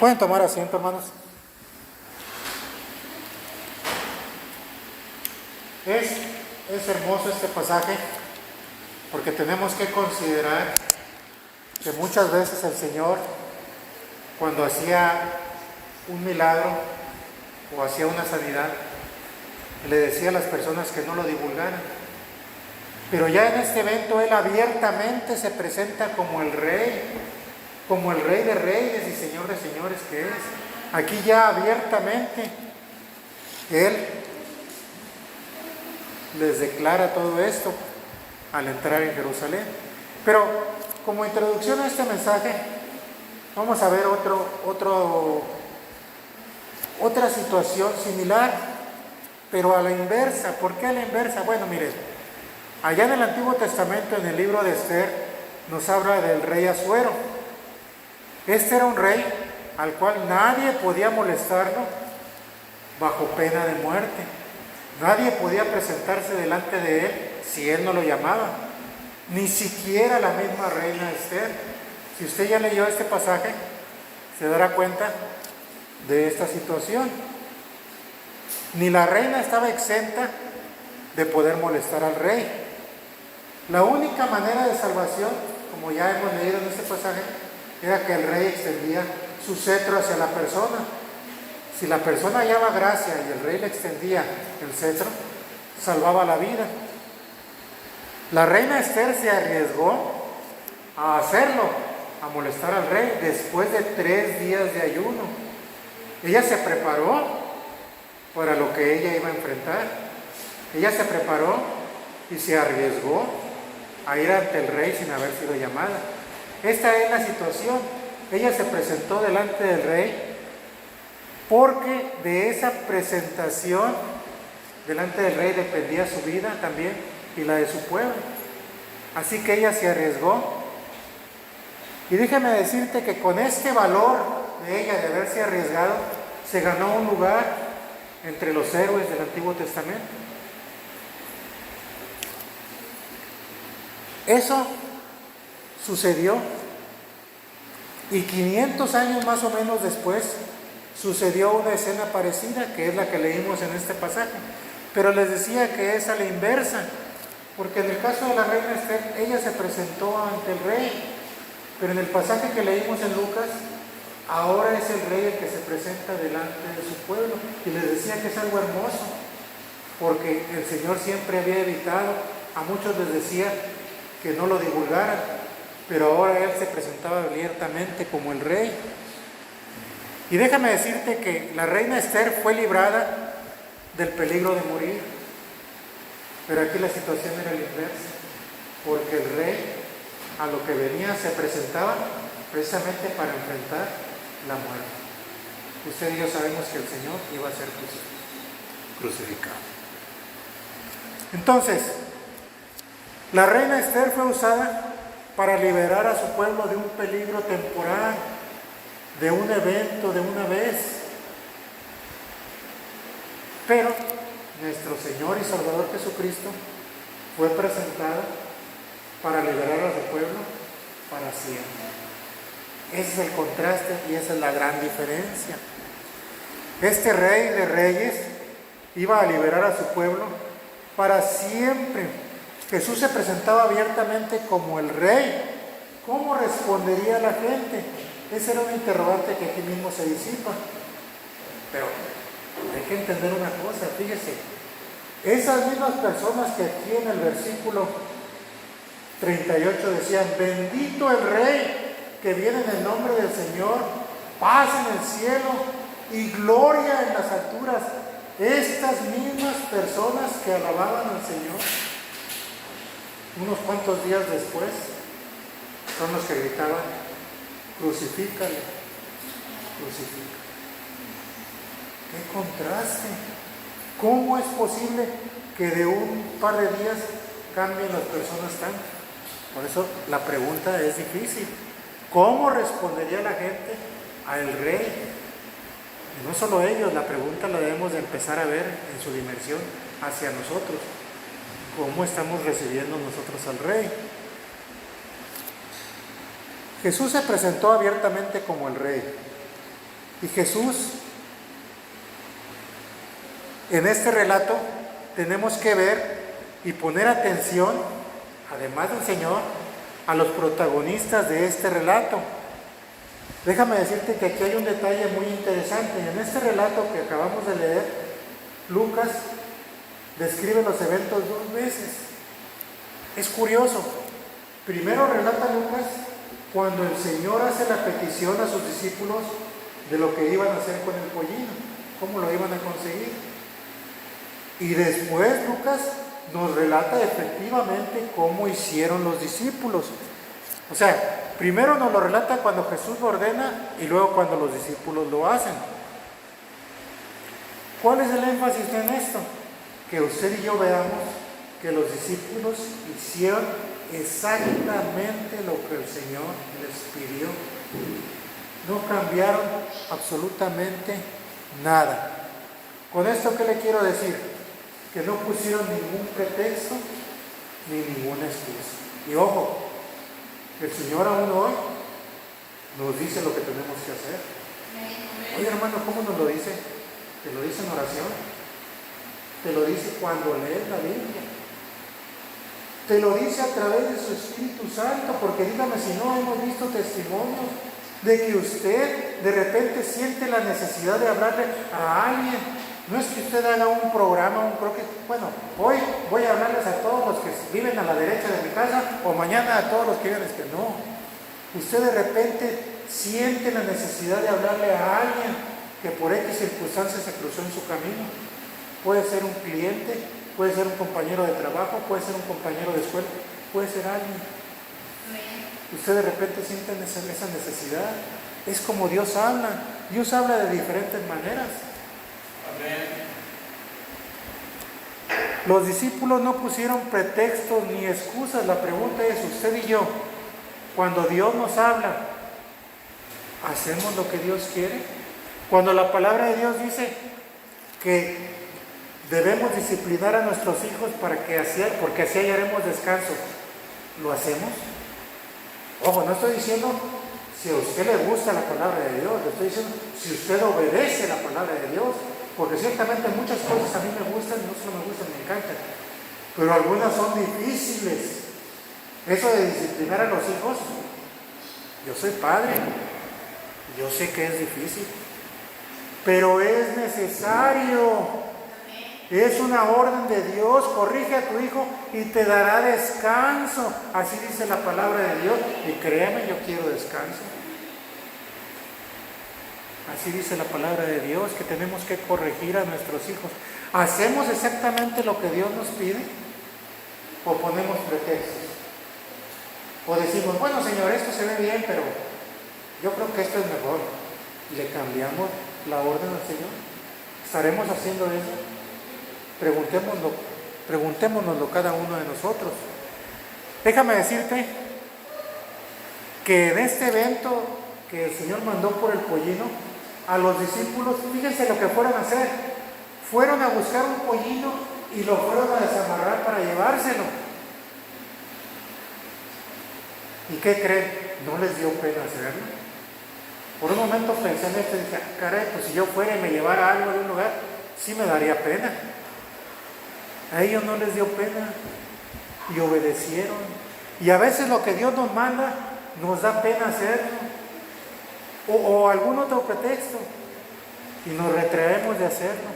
Pueden tomar asiento, hermanos. Es hermoso este pasaje porque tenemos que considerar que muchas veces el Señor, cuando hacía un milagro o hacía una sanidad, le decía a las personas que no lo divulgaran. Pero ya en este evento Él abiertamente se presenta como el Rey de Reyes y Señor de Señores que es. Aquí ya abiertamente Él les declara todo esto al entrar en Jerusalén. Pero como introducción a este mensaje, vamos a ver otra situación similar, pero a la inversa. ¿Por qué a la inversa? Bueno, miren, allá en el Antiguo Testamento, en el libro de Esther, nos habla del rey Asuero. Este era un rey al cual nadie podía molestarlo bajo pena de muerte. Nadie podía presentarse delante de él si él no lo llamaba, ni siquiera la misma reina Esther. Si usted ya leyó este pasaje, se dará cuenta de esta situación. Ni la reina estaba exenta de poder molestar al rey. La única manera de salvación, como ya hemos leído en este pasaje, era que el rey extendía su cetro hacia la persona. Si la persona hallaba gracia y el rey le extendía el cetro, salvaba la vida. La reina Esther se arriesgó a hacerlo, a molestar al rey después de 3 días de ayuno. Ella se preparó para lo que ella iba a enfrentar. Ella se preparó y se arriesgó a ir ante el rey sin haber sido llamada. Esta es la situación. Ella se presentó delante del rey porque de esa presentación delante del rey dependía su vida también y la de su pueblo. Así que ella se arriesgó. Y déjame decirte que con este valor de ella de haberse arriesgado, se ganó un lugar entre los héroes del Antiguo Testamento. Eso sucedió y 500 años más o menos después sucedió una escena parecida, que es la que leímos en este pasaje. Pero les decía que es a la inversa, porque en el caso de la reina Esther, ella se presentó ante el rey, pero en el pasaje que leímos en Lucas, ahora es el rey el que se presenta delante de su pueblo. Y les decía que es algo hermoso, porque el Señor siempre había evitado, a muchos les decía que no lo divulgaran, pero ahora Él se presentaba abiertamente como el rey. Y déjame decirte que la reina Esther fue librada del peligro de morir, pero aquí la situación era la inversa, porque el rey a lo que venía se presentaba precisamente para enfrentar la muerte. Usted y yo sabemos que el Señor iba a ser crucificado. Entonces, la reina Esther fue usada para liberar a su pueblo de un peligro temporal, de un evento, de una vez. Pero nuestro Señor y Salvador Jesucristo fue presentado para liberar a su pueblo para siempre. Ese es el contraste y esa es la gran diferencia. Este Rey de Reyes iba a liberar a su pueblo para siempre. Jesús se presentaba abiertamente como el Rey. ¿Cómo respondería la gente? Ese era un interrogante que aquí mismo se disipa. Pero hay que entender una cosa, fíjese. Esas mismas personas que aquí en el versículo 38 decían: bendito el Rey que viene en el nombre del Señor, paz en el cielo y gloria en las alturas. Estas mismas personas que alababan al Señor, unos cuantos días después, son los que gritaban: crucifícale, crucifícale. ¡Qué contraste! ¿Cómo es posible que de un par de días cambien las personas tanto? Por eso la pregunta es difícil. ¿Cómo respondería la gente al Rey? Y no solo ellos, la pregunta la debemos de empezar a ver en su dimensión hacia nosotros. ¿Cómo estamos recibiendo nosotros al Rey? Jesús se presentó abiertamente como el Rey. Y Jesús, en este relato, tenemos que ver y poner atención, además del Señor, a los protagonistas de este relato. Déjame decirte que aquí hay un detalle muy interesante. En este relato que acabamos de leer, Lucas describe los eventos dos veces. Es curioso. Primero relata Lucas cuando el Señor hace la petición a sus discípulos de lo que iban a hacer con el pollino, cómo lo iban a conseguir. Y después Lucas nos relata efectivamente cómo hicieron los discípulos. O sea, primero nos lo relata cuando Jesús lo ordena y luego cuando los discípulos lo hacen. ¿Cuál es el énfasis en esto? Que usted y yo veamos que los discípulos hicieron exactamente lo que el Señor les pidió. No cambiaron absolutamente nada. ¿Con esto qué le quiero decir? Que no pusieron ningún pretexto ni ninguna excusa. Y ojo, el Señor aún hoy nos dice lo que tenemos que hacer. Oye, hermano, ¿cómo nos lo dice? Te lo dice en oración. Te lo dice cuando lees la Biblia. Te lo dice a través de su Espíritu Santo, porque dígame si no hemos visto testimonios de que usted de repente siente la necesidad de hablarle a alguien. No es que usted haga un programa, bueno, hoy voy a hablarles a todos los que viven a la derecha de mi casa o mañana a todos los que viven, es que no. Usted de repente siente la necesidad de hablarle a alguien que por X circunstancias se cruzó en su camino. Puede ser un cliente, puede ser un compañero de trabajo, puede ser un compañero de escuela, puede ser alguien. Usted de repente siente esa necesidad. Es como Dios habla. Dios habla de diferentes maneras. Amén. Los discípulos no pusieron pretextos ni excusas. La pregunta es, usted y yo, cuando Dios nos habla, ¿hacemos lo que Dios quiere? Cuando la palabra de Dios dice que debemos disciplinar a nuestros hijos porque así hallaremos descanso, ¿lo hacemos? Ojo, no estoy diciendo si a usted le gusta la palabra de Dios, le estoy diciendo si usted obedece la palabra de Dios, porque ciertamente muchas cosas a mí me gustan, no solo me gustan, me encantan, pero algunas son difíciles. Eso de disciplinar a los hijos, yo soy padre, yo sé que es difícil, pero es necesario. Es una orden de Dios. Corrige a tu hijo y te dará descanso. Así dice la palabra de Dios. Y créame, yo quiero descanso. Así dice la palabra de Dios, que tenemos que corregir a nuestros hijos. ¿Hacemos exactamente lo que Dios nos pide? ¿O ponemos pretextos? O decimos, bueno, Señor, esto se ve bien, pero yo creo que esto es mejor. Y le cambiamos la orden al Señor. ¿Estaremos haciendo eso? Preguntémonoslo cada uno de nosotros. Déjame decirte que en este evento que el Señor mandó por el pollino, a los discípulos, fíjense lo que fueron a hacer. Fueron a buscar un pollino y lo fueron a desamarrar para llevárselo. ¿Y qué creen? ¿No les dio pena hacerlo? Por un momento pensé en esto y dije, caray, pues si yo fuera y me llevara algo de un lugar, sí me daría pena. A ellos no les dio pena y obedecieron. Y a veces lo que Dios nos manda nos da pena hacerlo o algún otro pretexto y nos retraemos de hacerlo.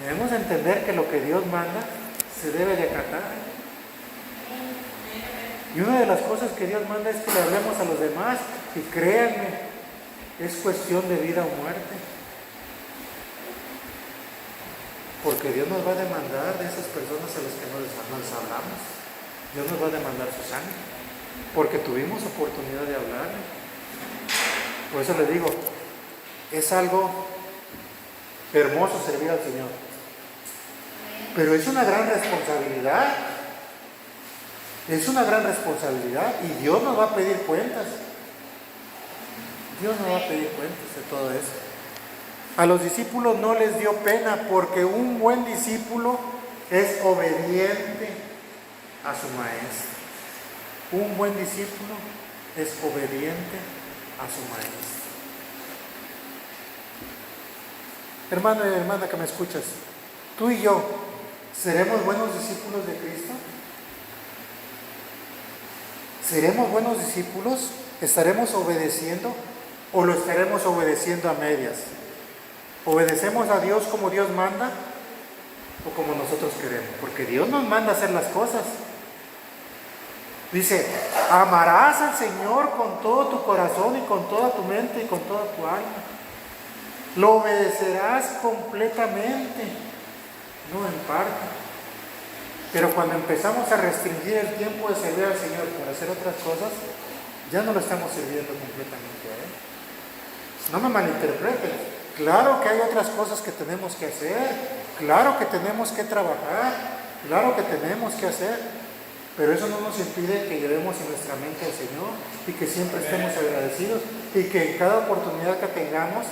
Debemos entender que lo que Dios manda se debe de acatar. Y una de las cosas que Dios manda es que le hablemos a los demás, y créanme, es cuestión de vida o muerte. Porque Dios nos va a demandar de esas personas a las que no les hablamos. Dios nos va a demandar su sangre, porque tuvimos oportunidad de hablarle. Por eso les digo, es algo hermoso servir al Señor. Pero es una gran responsabilidad. Es una gran responsabilidad y Dios nos va a pedir cuentas. Dios nos va a pedir cuentas de todo eso. A los discípulos no les dio pena porque un buen discípulo es obediente a su maestro. Un buen discípulo es obediente a su maestro. Hermano y hermana que me escuchas, tú y yo, ¿seremos buenos discípulos de Cristo? ¿Seremos buenos discípulos? ¿Estaremos obedeciendo o lo estaremos obedeciendo a medias? ¿Obedecemos a Dios como Dios manda o como nosotros queremos? Porque Dios nos manda a hacer las cosas. Dice, amarás al Señor con todo tu corazón y con toda tu mente y con toda tu alma. Lo obedecerás completamente, no en parte. Pero cuando empezamos a restringir el tiempo de servir al Señor para hacer otras cosas, ya no lo estamos sirviendo completamente a Él. No me malinterpreten. Claro que hay otras cosas que tenemos que hacer. Claro que tenemos que trabajar. Claro que tenemos que hacer. Pero eso no nos impide que llevemos en nuestra mente al Señor y que siempre estemos agradecidos y que en cada oportunidad que tengamos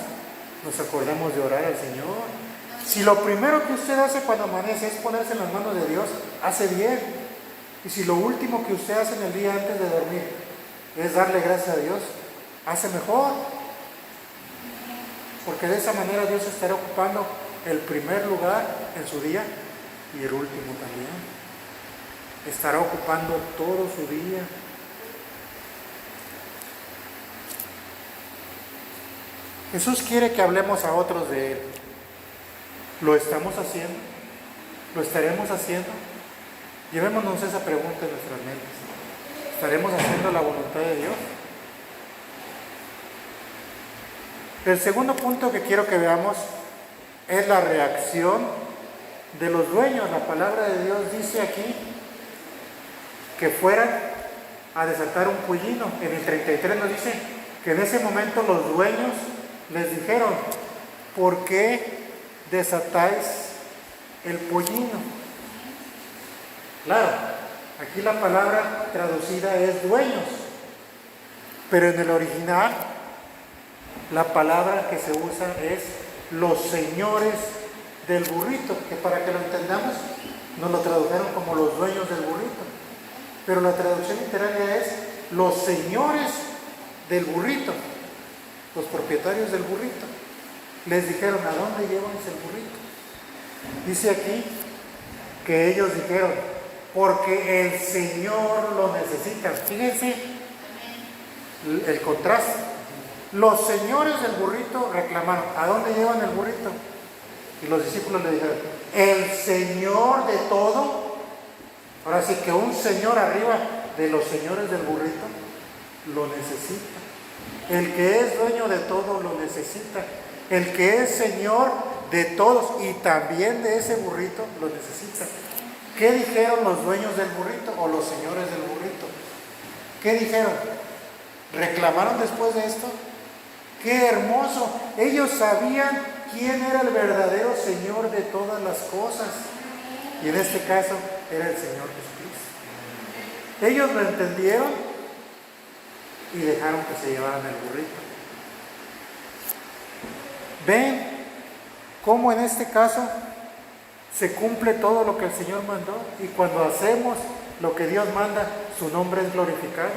nos acordemos de orar al Señor. Si lo primero que usted hace cuando amanece es ponerse en las manos de Dios, hace bien. Y si lo último que usted hace en el día antes de dormir es darle gracias a Dios, hace mejor. Porque de esa manera Dios estará ocupando el primer lugar en su día y el último también. Estará ocupando todo su día. Jesús quiere que hablemos a otros de Él. ¿Lo estamos haciendo? ¿Lo estaremos haciendo? Llevémonos esa pregunta en nuestras mentes. ¿Estaremos haciendo la voluntad de Dios? El segundo punto que quiero que veamos es la reacción de los dueños. La palabra de Dios dice aquí que fueran a desatar un pollino. En el 33 nos dice que en ese momento los dueños les dijeron, ¿por qué desatáis el pollino? Claro, aquí la palabra traducida es dueños, pero en el original la palabra que se usa es los señores del burrito, que para que lo entendamos nos lo tradujeron como los dueños del burrito, pero la traducción literaria es los señores del burrito, los propietarios del burrito. Les dijeron, ¿a dónde llevas el burrito? Dice aquí que ellos dijeron, porque el Señor lo necesita. Fíjense el contraste. Los señores del burrito reclamaron, ¿a dónde llevan el burrito? Y los discípulos le dijeron, el Señor de todo. Ahora sí que un señor arriba de los señores del burrito lo necesita. El que es dueño de todo lo necesita. El que es Señor de todos y también de ese burrito lo necesita. ¿Qué dijeron los dueños del burrito o los señores del burrito? ¿Qué dijeron? ¿Reclamaron después de esto? ¡Qué hermoso! Ellos sabían quién era el verdadero Señor de todas las cosas. Y en este caso era el Señor Jesucristo. Ellos lo entendieron y dejaron que se llevaran el burrito. ¿Ven cómo en este caso se cumple todo lo que el Señor mandó? Y cuando hacemos lo que Dios manda, su nombre es glorificado.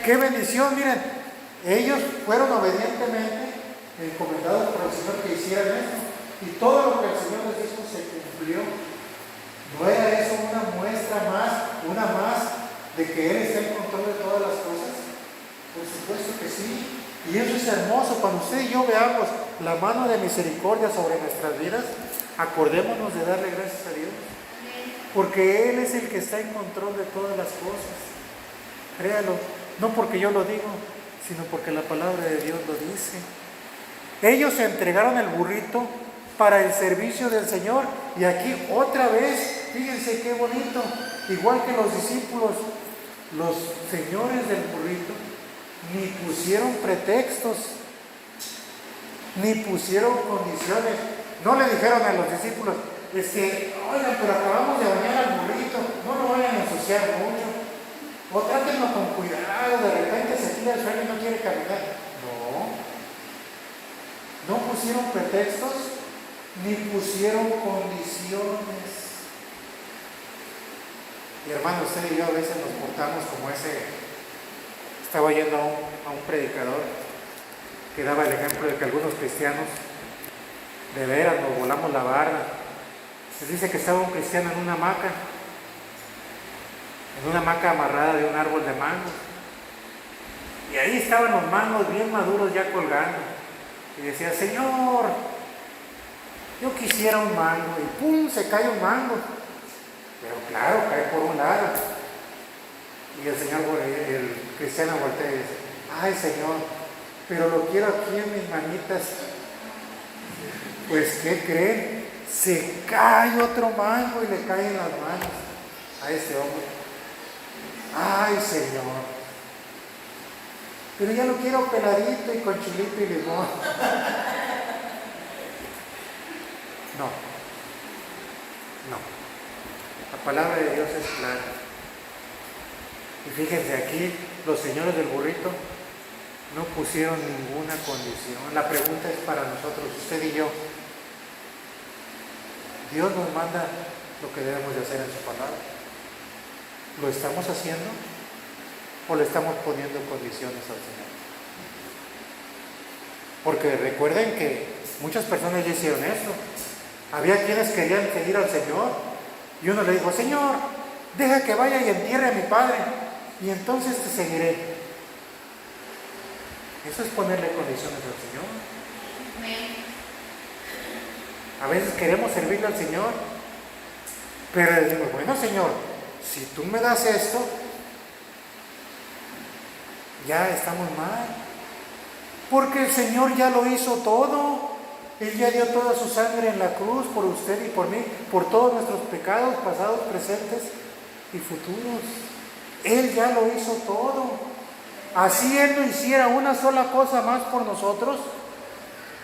¡Qué bendición! Miren, ellos fueron obedientemente encomendados por el Señor que hicieran esto. Y todo lo que el Señor les dijo se cumplió. ¿No era eso una muestra más, una más, de que Él está en control de todas las cosas? Por supuesto que sí. Y eso es hermoso. Cuando usted y yo veamos la mano de misericordia sobre nuestras vidas, acordémonos de darle gracias a Dios. Porque Él es el que está en control de todas las cosas. Créalo. No porque yo lo digo, sino porque la palabra de Dios lo dice. Ellos se entregaron el burrito para el servicio del Señor. Y aquí otra vez, fíjense qué bonito. Igual que los discípulos, los señores del burrito ni pusieron pretextos, ni pusieron condiciones. No le dijeron a los discípulos, oigan, pero acabamos de bañar al burrito, no lo vayan a ensuciar mucho, o trátenlo con cuidado, de repente se tira el suelo y no quiere caminar. No pusieron pretextos, ni pusieron condiciones. Y hermano, usted y yo a veces nos portamos como ese. Estaba yendo a un predicador que daba el ejemplo de que algunos cristianos De veras, nos volamos la barda. Les dice que estaba un cristiano en una hamaca amarrada de un árbol de mangos. Y ahí estaban los mangos bien maduros ya colgando. Y decía, Señor, yo quisiera un mango. Y ¡pum!, se cae un mango. Pero claro, cae por un lado. Y el cristiano voltea y dice, ay, Señor, pero lo quiero aquí en mis manitas. Pues, ¿qué creen? Se cae otro mango y le cae en las manos a ese hombre. Ay, Señor, pero ya lo quiero peladito y con chilito y limón. No. La palabra de Dios es clara. Y fíjense aquí, los señores del burrito no pusieron ninguna condición. La pregunta es para nosotros, usted y yo. Dios nos manda lo que debemos de hacer en su palabra. ¿Lo estamos haciendo o le estamos poniendo condiciones al Señor? Porque recuerden que muchas personas ya hicieron esto. Había quienes querían seguir al Señor y uno le dijo, Señor, deja que vaya y entierre a mi padre y entonces te seguiré. Eso es ponerle condiciones al Señor. A veces queremos servirle al Señor, pero le decimos, bueno, Señor, si tú me das esto, ya estamos mal. Porque el Señor ya lo hizo todo. Él ya dio toda su sangre en la cruz por usted y por mí, por todos nuestros pecados, pasados, presentes y futuros. Él ya lo hizo todo. Así Él no hiciera una sola cosa más por nosotros,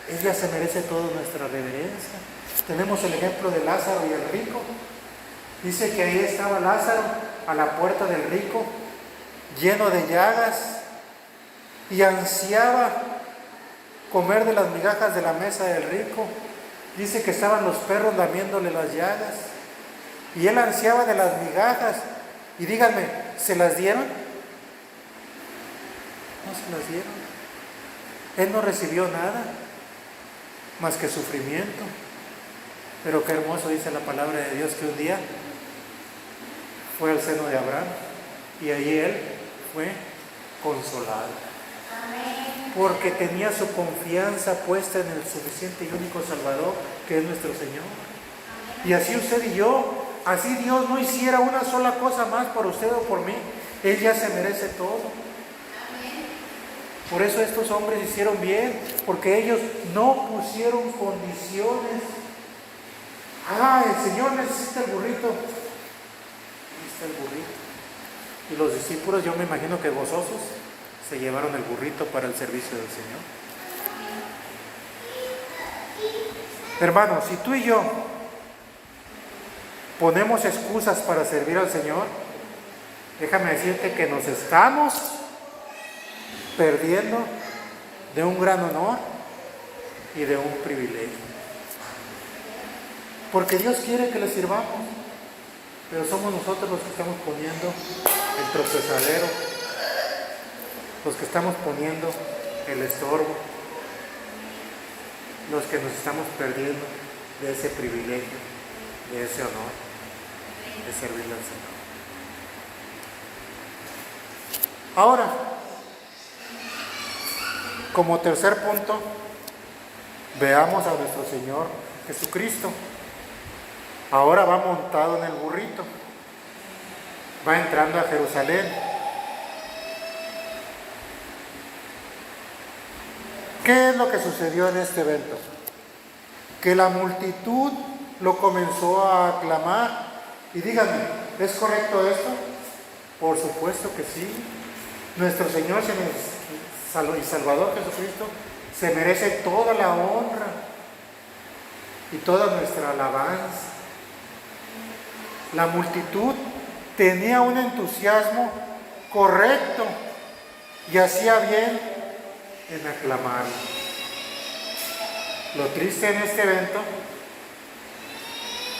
Él ya se merece toda nuestra reverencia. Tenemos el ejemplo de Lázaro y el rico. Dice que ahí estaba Lázaro a la puerta del rico, lleno de llagas, y ansiaba comer de las migajas de la mesa del rico. Dice que estaban los perros lamiéndole las llagas, y él ansiaba de las migajas. Y díganme, ¿se las dieron? No se las dieron. Él no recibió nada más que sufrimiento. Pero qué hermoso dice la palabra de Dios, que un día fue al seno de Abraham y allí él fue consolado. Porque tenía su confianza puesta en el suficiente y único Salvador, que es nuestro Señor. Y así usted y yo, así Dios no hiciera una sola cosa más por usted o por mí, Él ya se merece todo. Por eso estos hombres hicieron bien, porque ellos no pusieron condiciones. Ah, el Señor necesita el burrito. Ahí está el burrito. Y los discípulos, yo me imagino que gozosos, se llevaron el burrito para el servicio del Señor. Hermanos, si tú y yo ponemos excusas para servir al Señor, déjame decirte que nos estamos perdiendo de un gran honor y de un privilegio. Porque Dios quiere que le sirvamos, pero somos nosotros los que estamos poniendo el tropezadero, los que estamos poniendo el estorbo, los que nos estamos perdiendo de ese privilegio, de ese honor, de servirle al Señor. Ahora, como tercer punto, veamos a nuestro Señor Jesucristo. Ahora va montado en el burrito, va entrando a Jerusalén. ¿Qué es lo que sucedió en este evento? Que la multitud lo comenzó a aclamar. Y díganme, ¿es correcto esto? Por supuesto que sí. Nuestro Señor y Salvador Jesucristo se merece toda la honra y toda nuestra alabanza. La multitud tenía un entusiasmo correcto y hacía bien en aclamarlo. Lo triste en este evento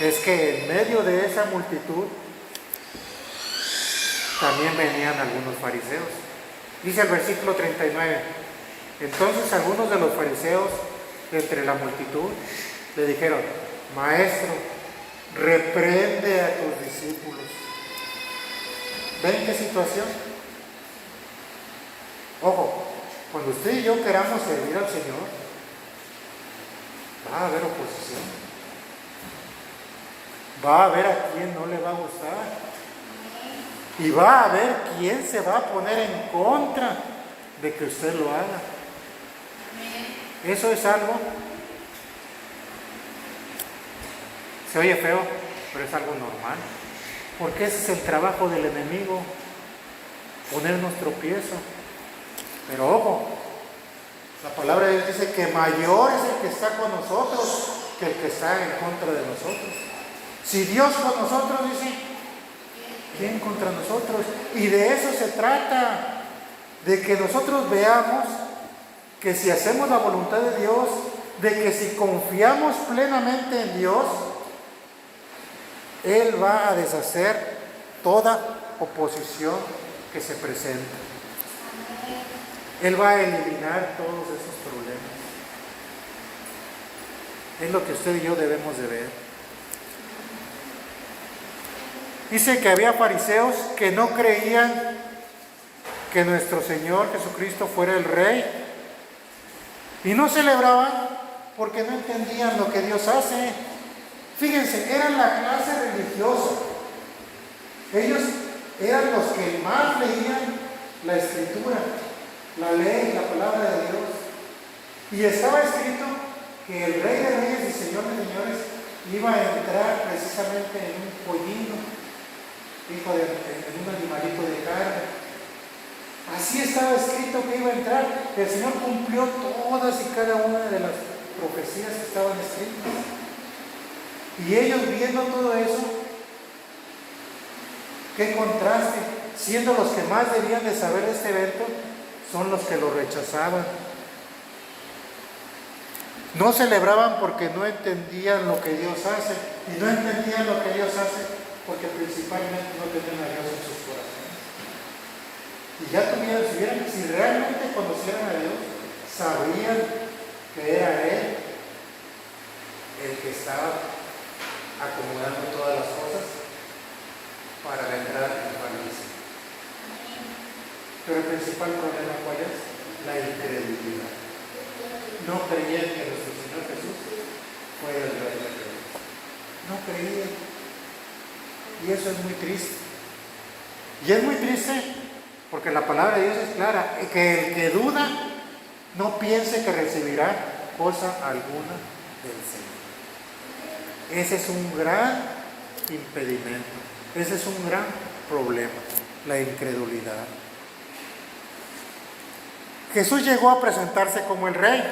es que en medio de esa multitud también venían algunos fariseos. Dice el versículo 39, entonces algunos de los fariseos entre la multitud le dijeron, maestro, reprende a tus discípulos. ¿Ven qué situación? Ojo, cuando usted y yo queramos servir al Señor, va a haber oposición. Va a haber a quien no le va a gustar. Y va a haber quien se va a poner en contra de que usted lo haga. Eso es algo, se oye feo, pero es algo normal. Porque ese es el trabajo del enemigo, ponernos tropiezo. Pero ojo, la palabra de Dios dice que mayor es el que está con nosotros que el que está en contra de nosotros. Si Dios con nosotros, dice, ¿quién contra nosotros? Y de eso se trata, de que nosotros veamos que si hacemos la voluntad de Dios, de que si confiamos plenamente en Dios, Él va a deshacer toda oposición que se presenta. Él va a eliminar todos esos problemas. Es lo que usted y yo debemos de ver. Dice que había fariseos que no creían que nuestro Señor Jesucristo fuera el Rey y no celebraban porque no entendían lo que Dios hace. Fíjense, eran la clase religiosa. Ellos eran los que más leían la Escritura, la ley, la palabra de Dios. Y estaba escrito que el Rey de Reyes y Señor de Señores iba a entrar precisamente en un pollino, en un animalito de carne. Así estaba escrito que iba a entrar. El Señor cumplió todas y cada una de las profecías que estaban escritas. Y ellos viendo todo eso, qué contraste, siendo los que más debían de saber de este evento, son los que lo rechazaban. No celebraban porque no entendían lo que Dios hace, y no entendían lo que Dios hace porque principalmente no tenían a Dios en sus corazones. Y ya tuvieran, si realmente conocieran a Dios, sabrían que era Él el que estaba acomodando todas las cosas para la entrada triunfal. Pero el principal problema, ¿cuál es? La incredulidad. No creían que nuestro Señor Jesús fuera el Rey de Reyes. No creían. Y eso es muy triste. Y es muy triste porque la palabra de Dios es clara, que el que duda no piense que recibirá cosa alguna del Señor. Ese es un gran impedimento, ese es un gran problema, la incredulidad. Jesús llegó a presentarse como el Rey,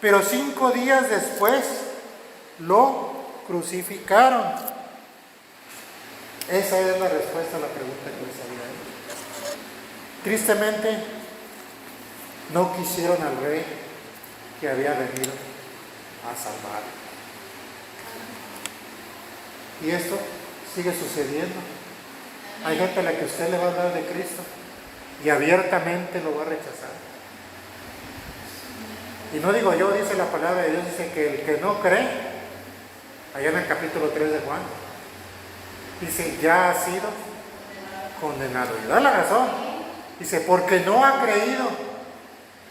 pero 5 días después lo crucificaron. Esa es la respuesta a la pregunta que les había hecho. Tristemente, no quisieron al Rey que había venido a salvar. Y esto sigue sucediendo. Hay gente a la que usted le va a hablar de Cristo y abiertamente lo va a rechazar. Y no digo yo, dice la palabra de Dios, dice que el que no cree, allá en el capítulo 3 de Juan, dice, ya ha sido condenado. Y da la razón. Dice, porque no ha creído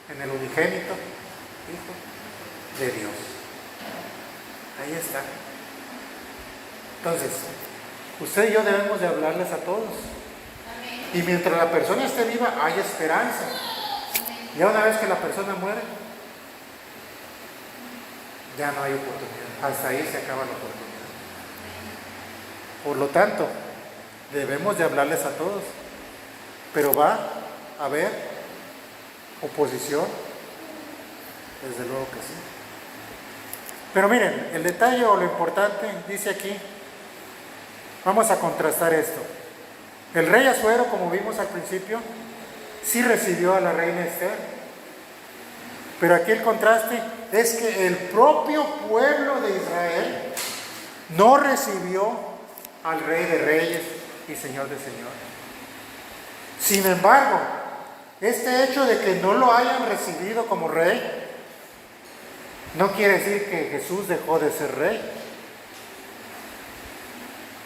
en el unigénito Hijo de Dios. Ahí está. Entonces, usted y yo debemos de hablarles a todos. Y mientras la persona esté viva, hay esperanza. Ya una vez que la persona muere, ya no hay oportunidad. Hasta ahí se acaba la oportunidad. Por lo tanto, debemos de hablarles a todos. Pero va a haber oposición, desde luego que sí. Pero miren, el detalle o lo importante dice aquí, vamos a contrastar esto. El rey Asuero, como vimos al principio, sí recibió a la reina Esther. Pero aquí el contraste es que el propio pueblo de Israel no recibió al Rey de Reyes y Señor de Señores. Sin embargo, este hecho de que no lo hayan recibido como rey No quiere decir que Jesús dejó de ser rey.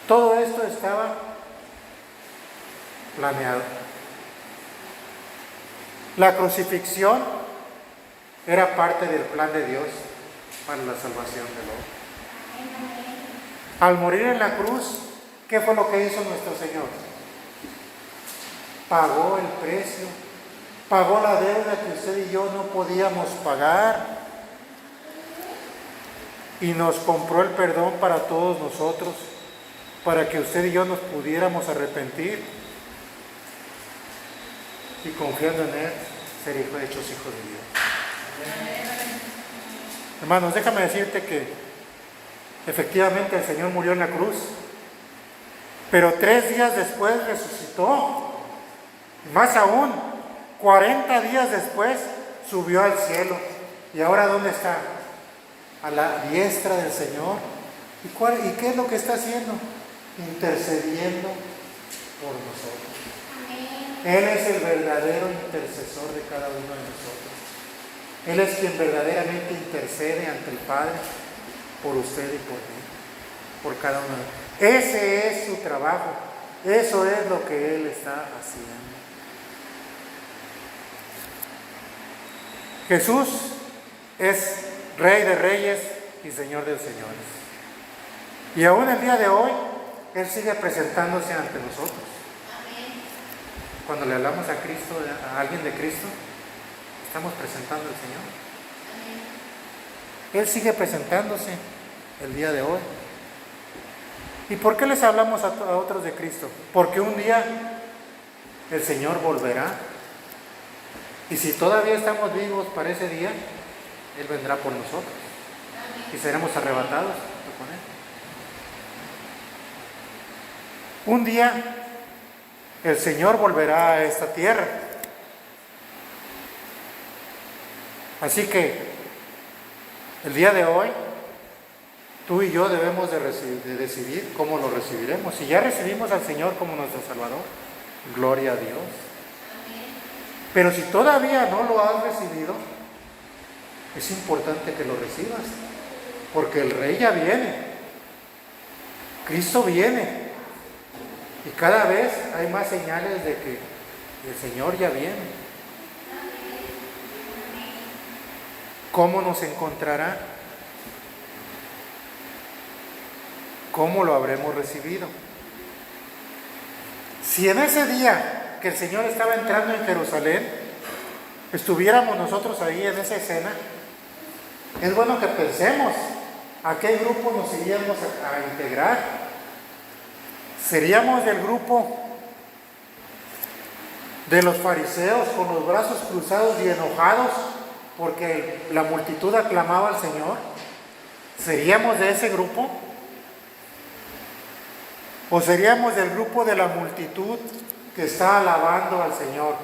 Todo esto estaba planeado. La crucifixión era parte del plan de Dios para la salvación del hombre. Al morir en la cruz, ¿qué fue lo que hizo nuestro Señor? Pagó el precio, pagó la deuda que usted y yo no podíamos pagar y nos compró el perdón para todos nosotros, para que usted y yo nos pudiéramos arrepentir y confiando en Él ser hechos hijos de Dios. Hermanos, déjame decirte que efectivamente el Señor murió en la cruz, pero 3 días después resucitó. Más aún, 40 días después subió al cielo. ¿Y ahora dónde está? A la diestra del Señor. ¿Y qué es lo que está haciendo? Intercediendo por nosotros. Él es el verdadero intercesor de cada uno de nosotros. Él es quien verdaderamente intercede ante el Padre por usted y por mí, por cada uno de nosotros. Ese es su trabajo. Eso es lo que Él está haciendo. Jesús es Rey de Reyes y Señor de Señores. Y aún el día de hoy, Él sigue presentándose ante nosotros. Cuando le hablamos a Cristo, a alguien de Cristo, estamos presentando al Señor. Él sigue presentándose el día de hoy. ¿Y por qué les hablamos a otros de Cristo? Porque un día el Señor volverá. Y si todavía estamos vivos para ese día, Él vendrá por nosotros. Y seremos arrebatados con Él. Un día el Señor volverá a esta tierra. Así que el día de hoy, tú y yo debemos de decidir cómo lo recibiremos. Si ya recibimos al Señor como nuestro Salvador, gloria a Dios. Pero si todavía no lo has recibido, es importante que lo recibas, porque el Rey ya viene, Cristo viene, y cada vez hay más señales de que el Señor ya viene. ¿Cómo nos encontrará? ¿Cómo lo habremos recibido? Si en ese día que el Señor estaba entrando en Jerusalén, estuviéramos nosotros ahí en esa escena, es bueno que pensemos a qué grupo nos iríamos a integrar. ¿Seríamos del grupo de los fariseos con los brazos cruzados y enojados porque la multitud aclamaba al Señor? ¿Seríamos de ese grupo? ¿O seríamos del grupo de la multitud que está alabando al Señor?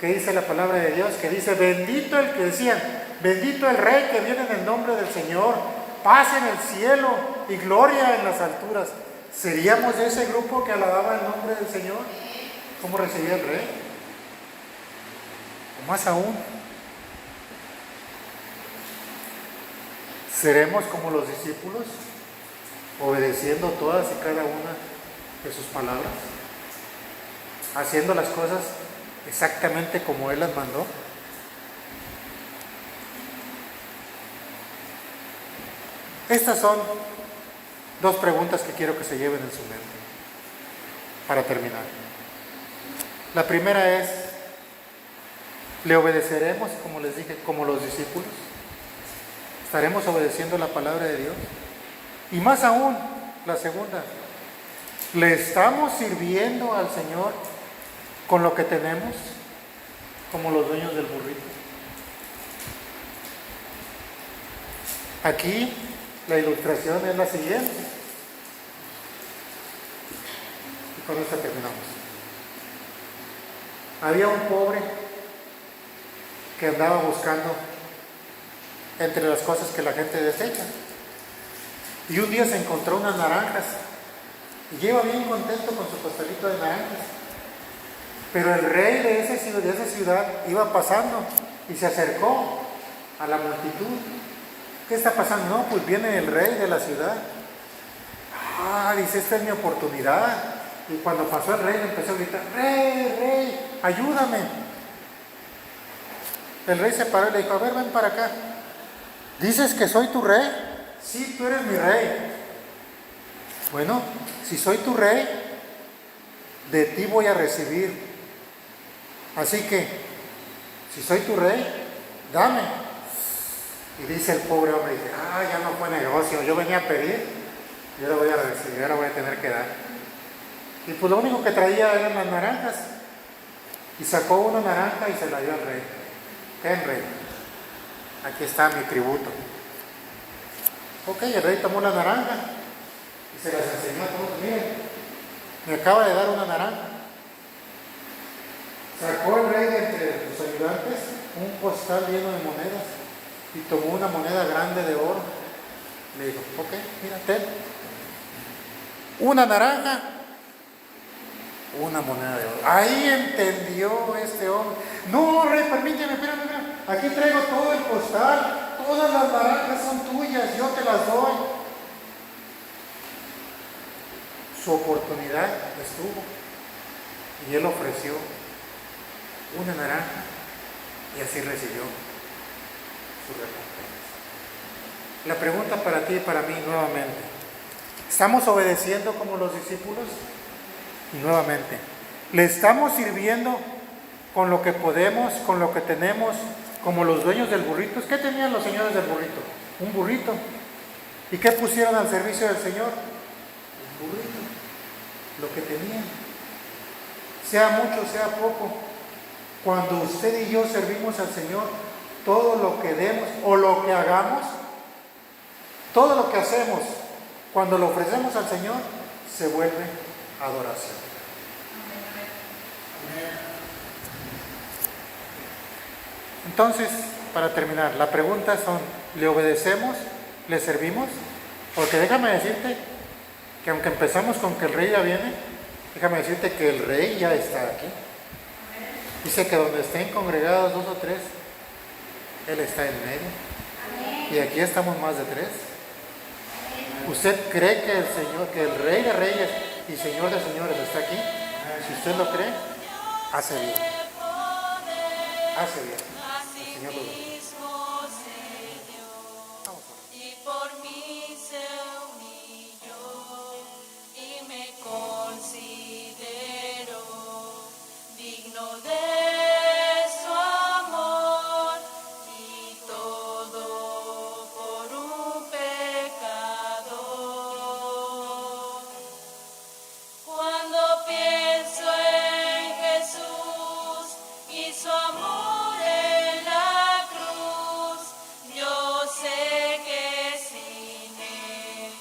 ¿Qué dice la palabra de Dios? Que dice, bendito el que decían, bendito el Rey que viene en el nombre del Señor, paz en el cielo y gloria en las alturas. ¿Seríamos de ese grupo que alababa el nombre del Señor? ¿Cómo recibía el Rey? O más aún, ¿seremos como los discípulos, obedeciendo todas y cada una de sus palabras, haciendo las cosas exactamente como Él las mandó? Estas son 2 preguntas que quiero que se lleven en su mente para terminar. La primera es, ¿le obedeceremos, como les dije, como los discípulos? ¿Estaremos obedeciendo la palabra de Dios? Y más aún, la segunda, ¿le estamos sirviendo al Señor con lo que tenemos, como los dueños del burrito? Aquí la ilustración es la siguiente. Y con esta terminamos. Había un pobre que andaba buscando entre las cosas que la gente desecha. Y un día se encontró unas naranjas. Y iba bien contento con su pastelito de naranjas. Pero el rey de esa ciudad iba pasando y se acercó a la multitud ¿Qué está pasando? No, pues viene el rey de la ciudad. Ah, dice, esta es mi oportunidad. Y cuando pasó el rey, le empezó a gritar, rey, rey, ayúdame. El rey se paró y le dijo, a ver, ven para acá. ¿Dices que soy tu rey? Sí, tú eres mi rey. Bueno, si soy tu rey, de ti voy a recibir. Así que, si soy tu rey, dame. Y dice el pobre hombre, ya no fue negocio, yo venía a pedir, y ahora voy a recibir, ahora voy a tener que dar. Y pues lo único que traía eran las naranjas. Y sacó una naranja y se la dio al rey. Ten, rey, aquí está mi tributo. Ok, el rey tomó la naranja y se las enseñó a todos. Miren, me acaba de dar una naranja. Sacó el rey de entre sus ayudantes un costal lleno de monedas y tomó una moneda grande de oro. Le dijo, ok, mira, ten. Una naranja, una moneda de oro. Ahí entendió este hombre. No, rey, permíteme, espérame. Aquí traigo todo el costal. Todas las naranjas son tuyas, yo te las doy. Su oportunidad estuvo. Y él ofreció una naranja y así recibió su recompensa. La pregunta para ti y para mí nuevamente. ¿Estamos obedeciendo como los discípulos? Y nuevamente, ¿le estamos sirviendo con lo que podemos, con lo que tenemos, como los dueños del burrito? ¿Qué tenían los señores del burrito? Un burrito. ¿Y qué pusieron al servicio del Señor? Un burrito. Lo que tenían. Sea mucho, sea poco. Cuando usted y yo servimos al Señor, todo lo que demos o lo que hagamos, todo lo que hacemos, cuando lo ofrecemos al Señor, se vuelve adoración. Entonces, para terminar, la pregunta son, ¿le obedecemos? ¿Le servimos? Porque déjame decirte que aunque empezamos con que el rey ya viene, déjame decirte que el rey ya está aquí. Dice que donde estén congregados 2 o 3, Él está en medio. Y aquí estamos más de 3. ¿Usted cree que el Señor, que el Rey de Reyes y Señor de Señores está aquí? Si usted lo cree, hace bien. Hace bien. El Señor lo ve. Y por mí se humilló y me considero digno de su amor y todo por un pecador. Cuando pienso en Jesús y su amor en la cruz, yo sé que sin Él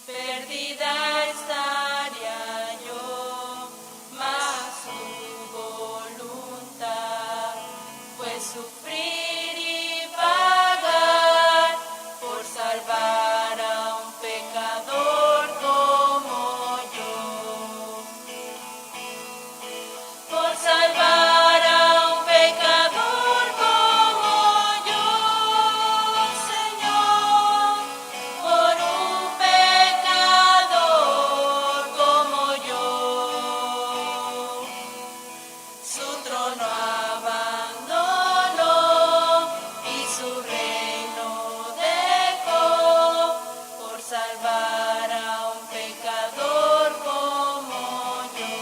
perdida estaría yo, mas su voluntad fue sufrir y pagar por salvar a un pecador como yo. Por salvar a un pecador como yo, Señor, por un pecador como yo. Su trono abandonó y su reino dejó por salvar a un pecador como yo.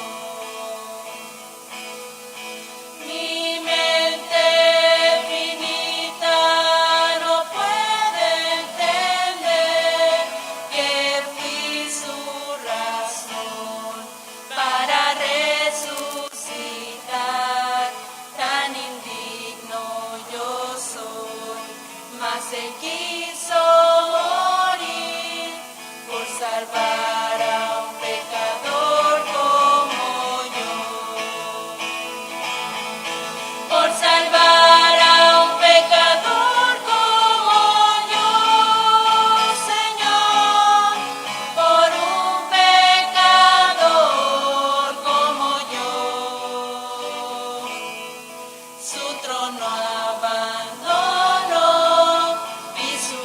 Mi mente finita no puede entender que fui su razón para resucitar. Tan indigno yo soy, mas Él quiso morir por salvar a un pecador como yo. Por salvar a un pecador como yo, Señor, por un pecador como yo. Su trono abandonó y su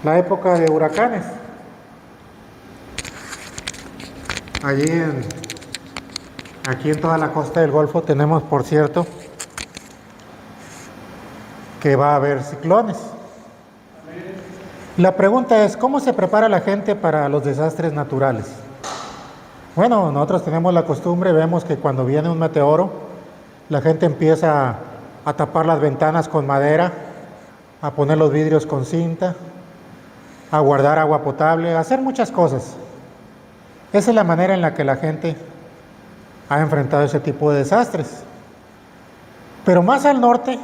la época de huracanes. Aquí en toda la costa del Golfo tenemos, por cierto, que va a haber ciclones. La pregunta es, ¿cómo se prepara la gente para los desastres naturales? Bueno, nosotros tenemos la costumbre, vemos que cuando viene un meteoro, la gente empieza a tapar las ventanas con madera, a poner los vidrios con cinta, a guardar agua potable, a hacer muchas cosas. Esa es la manera en la que la gente ha enfrentado ese tipo de desastres. Pero más al norte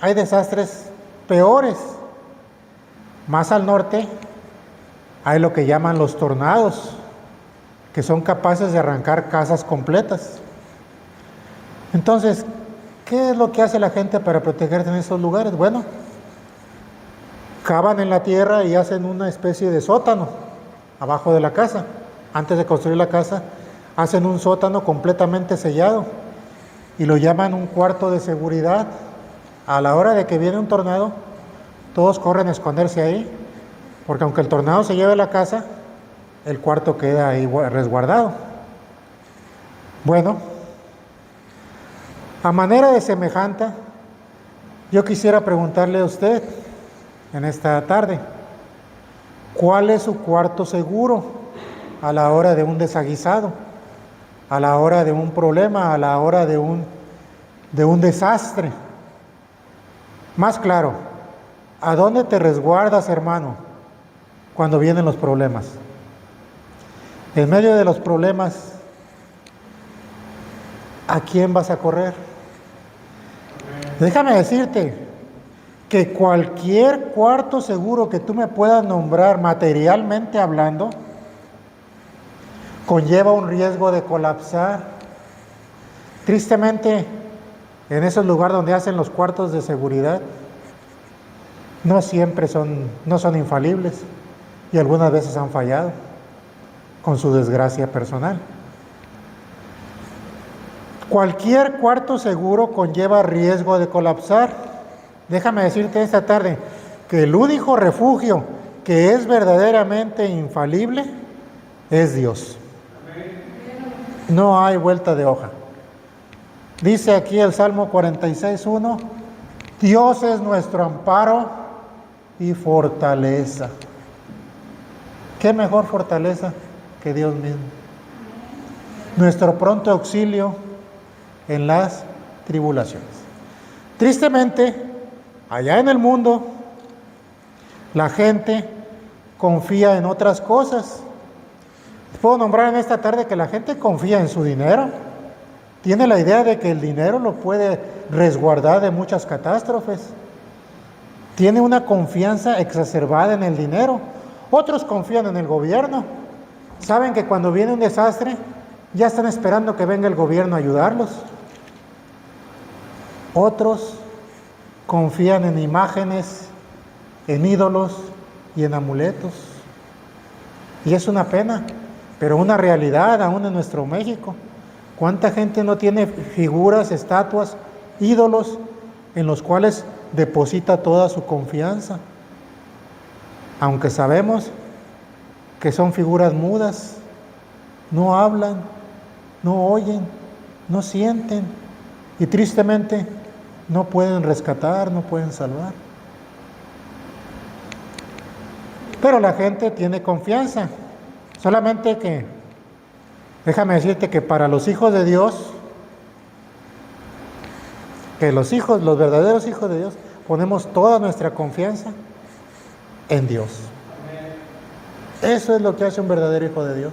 hay desastres peores. Más al norte hay lo que llaman los tornados, que son capaces de arrancar casas completas. Entonces, ¿qué es lo que hace la gente para protegerse en esos lugares? Bueno, cavan en la tierra y hacen una especie de sótano abajo de la casa. Antes de construir la casa, hacen un sótano completamente sellado y lo llaman un cuarto de seguridad. A la hora de que viene un tornado, todos corren a esconderse ahí, porque aunque el tornado se lleve la casa, el cuarto queda ahí resguardado. Bueno, a manera de semejante, yo quisiera preguntarle a usted en esta tarde, ¿cuál es su cuarto seguro a la hora de un desaguisado, a la hora de un problema, a la hora de un desastre? Más claro, ¿a dónde te resguardas, hermano, cuando vienen los problemas? En medio de los problemas, ¿a quién vas a correr? Déjame decirte que cualquier cuarto seguro que tú me puedas nombrar materialmente hablando, conlleva un riesgo de colapsar. Tristemente, en esos lugares donde hacen los cuartos de seguridad, no siempre no son infalibles y algunas veces han fallado con su desgracia personal. Cualquier cuarto seguro conlleva riesgo de colapsar. Déjame decirte esta tarde que el único refugio que es verdaderamente infalible es Dios. No hay vuelta de hoja. Dice aquí el Salmo 46:1, Dios es nuestro amparo y fortaleza. ¿Qué mejor fortaleza que Dios mismo? Nuestro pronto auxilio en las tribulaciones. Tristemente, allá en el mundo, la gente confía en otras cosas. Puedo nombrar en esta tarde que la gente confía en su dinero. Tiene la idea de que el dinero lo puede resguardar de muchas catástrofes. Tiene una confianza exacerbada en el dinero. Otros confían en el gobierno. Saben que cuando viene un desastre, ya están esperando que venga el gobierno a ayudarlos. Otros confían en imágenes, en ídolos y en amuletos. Y es una pena, pero una realidad aún en nuestro México. ¿Cuánta gente no tiene figuras, estatuas, ídolos en los cuales deposita toda su confianza? Aunque sabemos que son figuras mudas, no hablan, no oyen, no sienten y tristemente no pueden rescatar, no pueden salvar. Pero la gente tiene confianza, solamente que, déjame decirte que para los hijos de Dios, que los verdaderos hijos de Dios, ponemos toda nuestra confianza en Dios. Eso es lo que hace un verdadero hijo de Dios.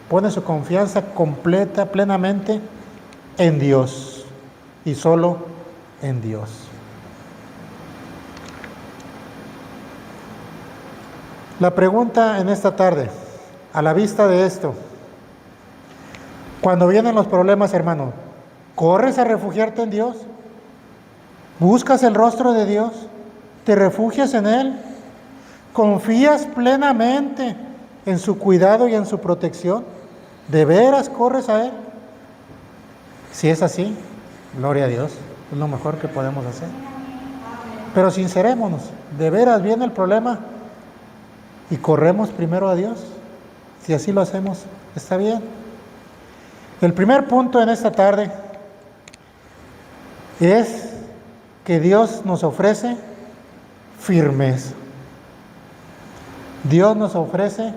Pone su confianza completa, plenamente en Dios y solo en Dios. La pregunta en esta tarde, a la vista de esto, cuando vienen los problemas, hermano, ¿corres a refugiarte en Dios? ¿Buscas el rostro de Dios? ¿Te refugias en Él? ¿Confías plenamente en su cuidado y en su protección? ¿De veras corres a Él? Si es así, gloria a Dios, es lo mejor que podemos hacer. Pero sincerémonos, ¿de veras viene el problema y corremos primero a Dios. Si así lo hacemos, está bien. El primer punto en esta tarde es que Dios nos ofrece firmeza. Dios nos ofrece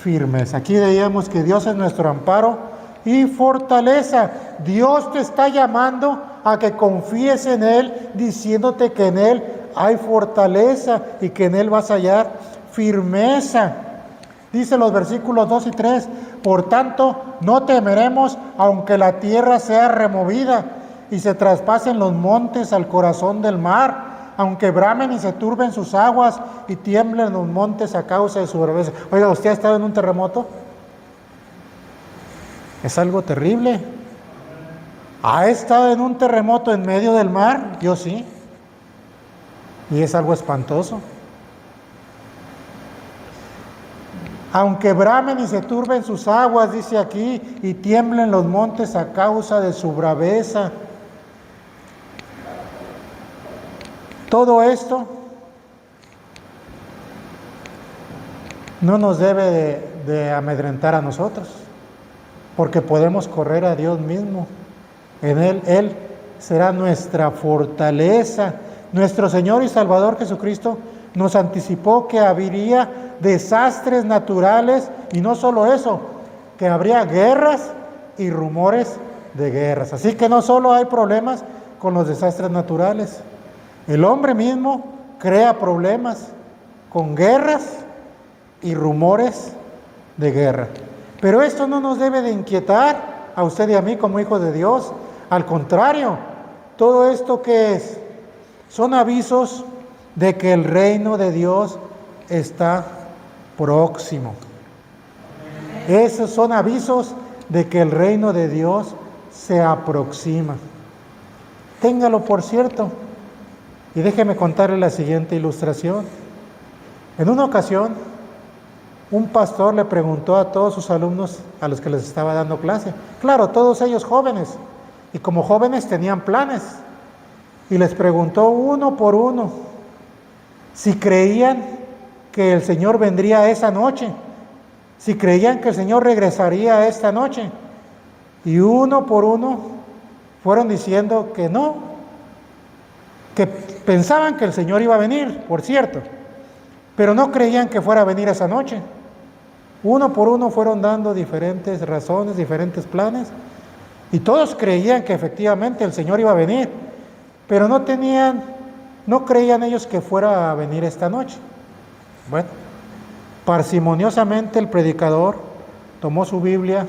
firmeza. Aquí veíamos que Dios es nuestro amparo y fortaleza. Dios te está llamando a que confíes en Él, diciéndote que en Él hay fortaleza y que en Él vas a hallar firmeza. Dice los versículos 2 y 3, por tanto, no temeremos aunque la tierra sea removida y se traspasen los montes al corazón del mar, aunque bramen y se turben sus aguas y tiemblen los montes a causa de su braveza. Oiga, ¿usted ha estado en un terremoto? Es algo terrible. ¿Ha estado en un terremoto en medio del mar? Yo sí. Y es algo espantoso. Aunque bramen y se turben sus aguas, dice aquí, y tiemblen los montes a causa de su braveza. Todo esto no nos debe de amedrentar a nosotros, porque podemos correr a Dios mismo. En Él será nuestra fortaleza. Nuestro Señor y Salvador Jesucristo nos anticipó que habría desastres naturales, y no solo eso, que habría guerras y rumores de guerras. Así que no solo hay problemas con los desastres naturales, el hombre mismo crea problemas con guerras y rumores de guerra. Pero esto no nos debe de inquietar a usted y a mí como hijos de Dios. Al contrario, todo esto que es, son avisos de que el reino de Dios está próximo. Esos son avisos de que el reino de Dios se aproxima. Téngalo por cierto. Y déjeme contarle la siguiente ilustración. En una ocasión, un pastor le preguntó a todos sus alumnos a los que les estaba dando clase, claro, todos ellos jóvenes, y como jóvenes tenían planes, y les preguntó uno por uno si creían que el Señor vendría esa noche, si creían que el Señor regresaría esta noche, y uno por uno fueron diciendo que no, que pensaban que el Señor iba a venir, por cierto, pero no creían que fuera a venir esa noche. Uno por uno fueron dando diferentes razones, diferentes planes, y todos creían que efectivamente el Señor iba a venir, pero no creían ellos que fuera a venir esta noche. Bueno, parsimoniosamente el predicador tomó su Biblia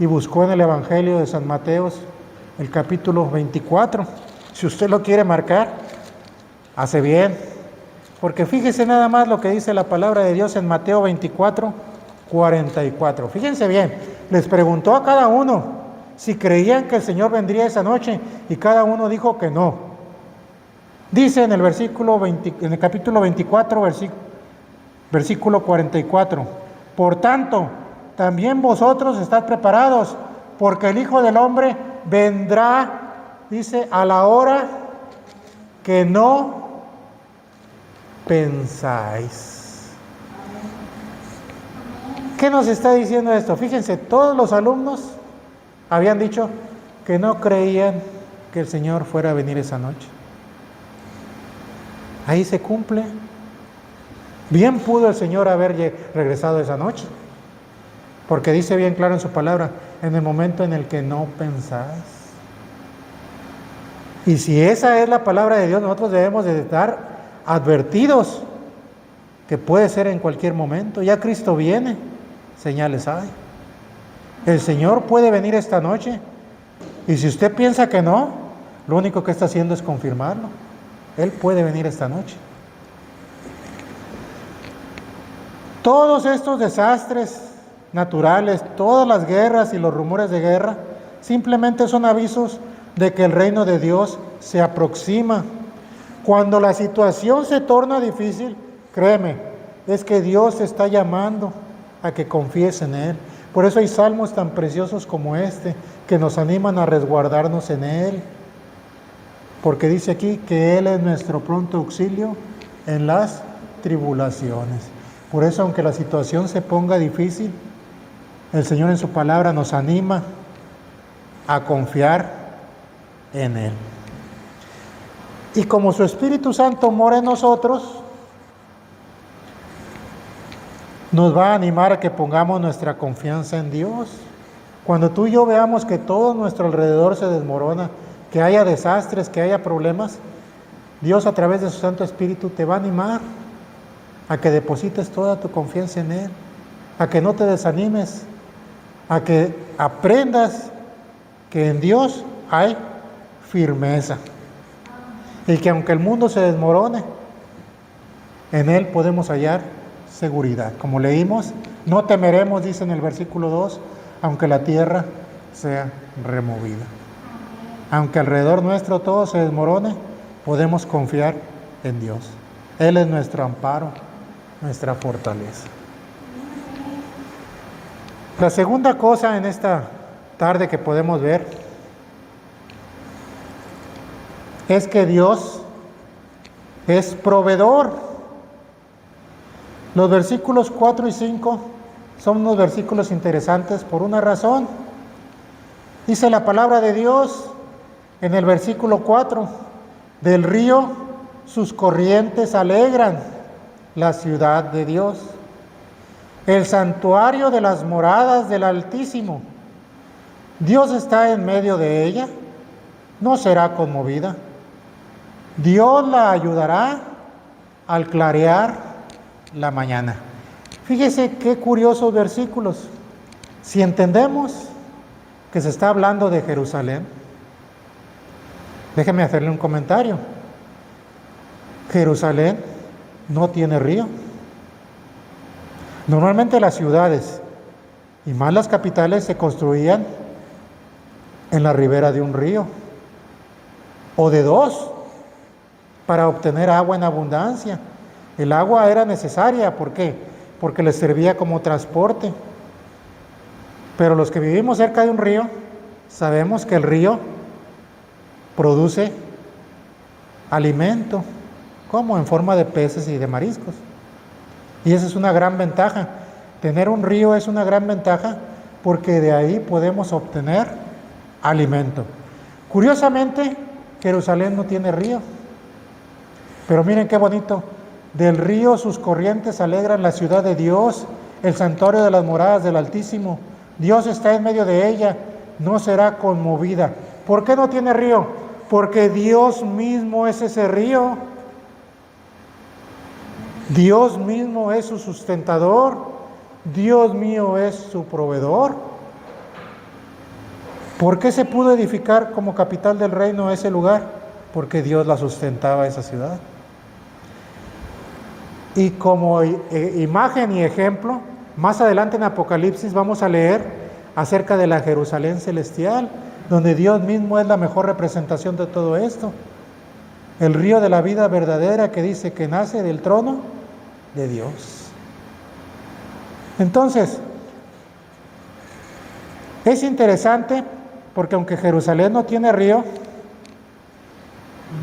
y buscó en el Evangelio de San Mateo, el capítulo 24. Si usted lo quiere marcar, hace bien, porque fíjese nada más lo que dice la palabra de Dios en Mateo 24, 44. Fíjense bien, les preguntó a cada uno si creían que el Señor vendría esa noche, y cada uno dijo que no. Dice en el capítulo 24, versículo 44, por tanto, también vosotros estad preparados, porque el Hijo del Hombre vendrá, dice, a la hora que no pensáis. ¿Qué nos está diciendo esto? Fíjense, todos los alumnos habían dicho que no creían que el Señor fuera a venir esa noche. Ahí se cumple. Bien pudo el Señor haber regresado esa noche, porque dice bien claro en su palabra, en el momento en el que no pensáis. Y si esa es la palabra de Dios, nosotros debemos de estar advertidos que puede ser en cualquier momento. Ya Cristo viene, señales hay. El Señor puede venir esta noche, y si usted piensa que no, lo único que está haciendo es confirmarlo. Él puede venir esta noche. Todos estos desastres naturales, todas las guerras y los rumores de guerra, simplemente son avisos de que el reino de Dios se aproxima. Cuando la situación se torna difícil, créeme, es que Dios te está llamando a que confíes en Él. Por eso hay salmos tan preciosos como este, que nos animan a resguardarnos en Él. Porque dice aquí que Él es nuestro pronto auxilio en las tribulaciones. Por eso, aunque la situación se ponga difícil, el Señor en su palabra nos anima a confiar en Él. Y como su Espíritu Santo mora en nosotros, nos va a animar a que pongamos nuestra confianza en Dios. Cuando tú y yo veamos que todo nuestro alrededor se desmorona, que haya desastres, que haya problemas, Dios a través de su Santo Espíritu te va a animar a que deposites toda tu confianza en Él, a que no te desanimes, a que aprendas que en Dios hay firmeza y que aunque el mundo se desmorone, en Él podemos hallar seguridad. Como leímos, no temeremos, dice en el versículo 2, aunque la tierra sea removida. Aunque alrededor nuestro todo se desmorone, podemos confiar en Dios. Él es nuestro amparo, nuestra fortaleza. La segunda cosa en esta tarde que podemos ver es que Dios es proveedor. Los versículos 4 y 5 son unos versículos interesantes por una razón. Dice la palabra de Dios en el versículo 4, del río sus corrientes alegran la ciudad de Dios, el santuario de las moradas del Altísimo. Dios está en medio de ella, no será conmovida. Dios la ayudará al clarear la mañana. Fíjese qué curiosos versículos. Si entendemos que se está hablando de Jerusalén, déjeme hacerle un comentario. Jerusalén no tiene río. Normalmente las ciudades, y más las capitales, se construían en la ribera de un río, o de dos, para obtener agua en abundancia. El agua era necesaria, ¿por qué? Porque les servía como transporte. Pero los que vivimos cerca de un río, sabemos que el río produce alimento, como en forma de peces y de mariscos. Y esa es una gran ventaja. Tener un río es una gran ventaja porque de ahí podemos obtener alimento. Curiosamente, Jerusalén no tiene río. Pero miren qué bonito. Del río sus corrientes alegran la ciudad de Dios, el santuario de las moradas del Altísimo. Dios está en medio de ella, no será conmovida. ¿Por qué no tiene río? Porque Dios mismo es ese río. Dios mismo es su sustentador. Dios mío es su proveedor. ¿Por qué se pudo edificar como capital del reino ese lugar? Porque Dios la sustentaba esa ciudad. Y como imagen y ejemplo, más adelante en Apocalipsis vamos a leer acerca de la Jerusalén celestial, donde Dios mismo es la mejor representación de todo esto. El río de la vida verdadera que dice que nace del trono de Dios. Entonces, es interesante porque aunque Jerusalén no tiene río,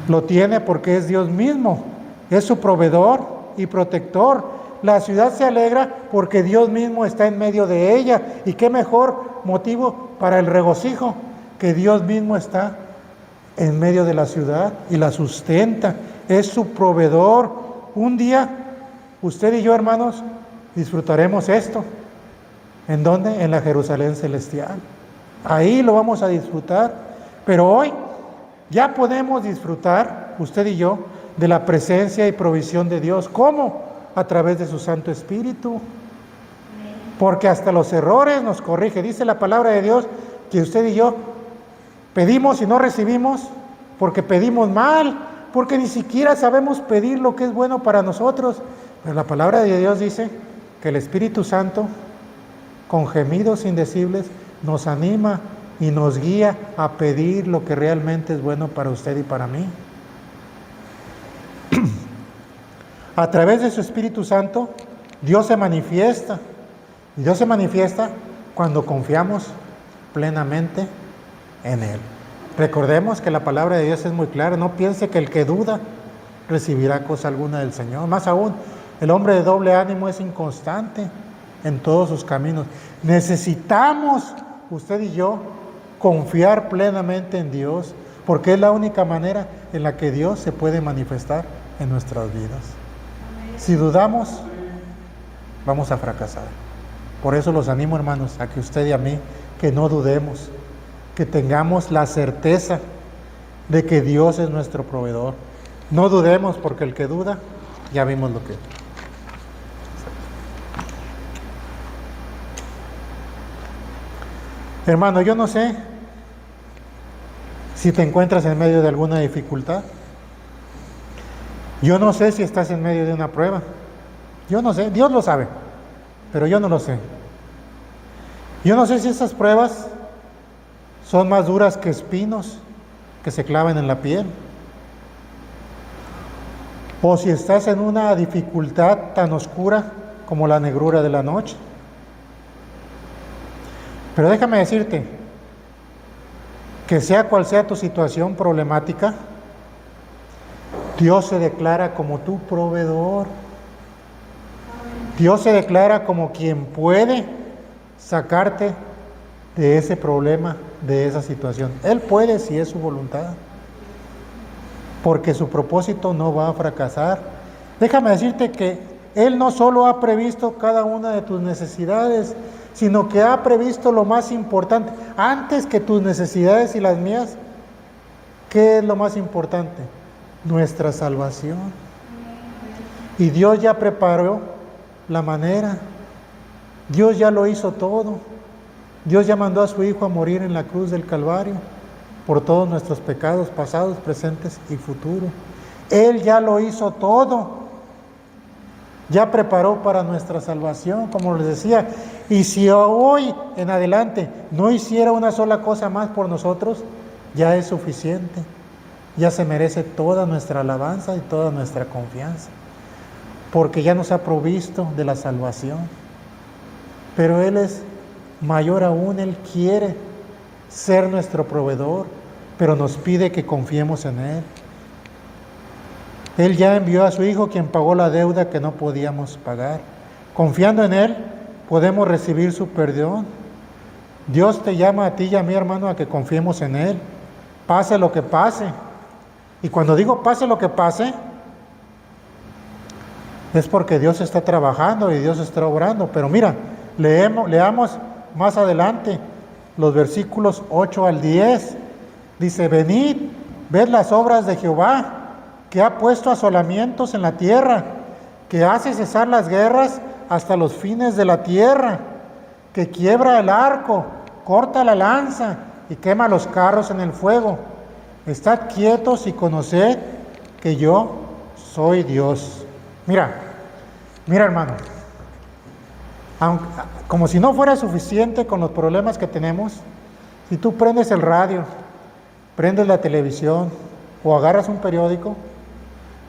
lo tiene porque es Dios mismo, es su proveedor y protector. La ciudad se alegra porque Dios mismo está en medio de ella. Y qué mejor motivo para el regocijo, que Dios mismo está en medio de la ciudad y la sustenta, es su proveedor. Un día, usted y yo, hermanos, disfrutaremos esto. ¿En dónde? En la Jerusalén celestial. Ahí lo vamos a disfrutar. Pero hoy ya podemos disfrutar, usted y yo, de la presencia y provisión de Dios. ¿Cómo? A través de su Santo Espíritu. Porque hasta los errores nos corrige. Dice la palabra de Dios que usted y yo pedimos y no recibimos porque pedimos mal, porque ni siquiera sabemos pedir lo que es bueno para nosotros. Pero la palabra de Dios dice que el Espíritu Santo, con gemidos indecibles, nos anima y nos guía a pedir lo que realmente es bueno para usted y para mí. A través de su Espíritu Santo, Dios se manifiesta. Y Dios se manifiesta cuando confiamos plenamente en Él. Recordemos que la palabra de Dios es muy clara. No piense que el que duda recibirá cosa alguna del Señor. Más aún, El hombre de doble ánimo es inconstante en todos sus caminos. Necesitamos, usted y yo, confiar plenamente en Dios, porque es la única manera en la que Dios se puede manifestar en nuestras vidas. Si dudamos, vamos a fracasar. Por eso los animo, hermanos, a que usted y a mí, que no dudemos, que tengamos la certeza de que Dios es nuestro proveedor. No dudemos, porque el que duda, ya vimos lo que es. Hermano, yo no sé si te encuentras en medio de alguna dificultad. Yo no sé si estás en medio de una prueba. Yo no sé, Dios lo sabe, pero yo no lo sé. Yo no sé si esas pruebas son más duras que espinos que se clavan en la piel. O si estás en una dificultad tan oscura como la negrura de la noche. Pero déjame decirte que sea cual sea tu situación problemática, Dios se declara como tu proveedor. Dios se declara como quien puede sacarte de ese problema, de esa situación. Él puede si es su voluntad, porque su propósito no va a fracasar. Déjame decirte que Él no solo ha previsto cada una de tus necesidades, sino que ha previsto lo más importante. Antes que tus necesidades y las mías, ¿qué es lo más importante? Nuestra salvación. Y Dios ya preparó la manera. Dios ya lo hizo todo. Dios ya mandó a su Hijo a morir en la cruz del Calvario por todos nuestros pecados pasados, presentes y futuros. Él ya lo hizo todo. Ya preparó para nuestra salvación, como les decía. Y si hoy en adelante no hiciera una sola cosa más por nosotros, ya es suficiente. Ya se merece toda nuestra alabanza y toda nuestra confianza, porque ya nos ha provisto de la salvación. Pero Él es mayor aún, Él quiere ser nuestro proveedor, pero nos pide que confiemos en Él. Él ya envió a su Hijo, quien pagó la deuda que no podíamos pagar. Confiando en Él, podemos recibir su perdón. Dios te llama a ti y a mí, hermano, a que confiemos en Él, pase lo que pase. Y cuando digo pase lo que pase, es porque Dios está trabajando y Dios está obrando. Pero mira, leamos más adelante los versículos 8 al 10. Dice: venid, ved las obras de Jehová, que ha puesto asolamientos en la tierra, que hace cesar las guerras hasta los fines de la tierra, que quiebra el arco, corta la lanza y quema los carros en el fuego. Estad quietos y conoced que yo soy Dios. Mira hermano, como si no fuera suficiente con los problemas que tenemos, si tú prendes el radio, prendes la televisión o agarras un periódico,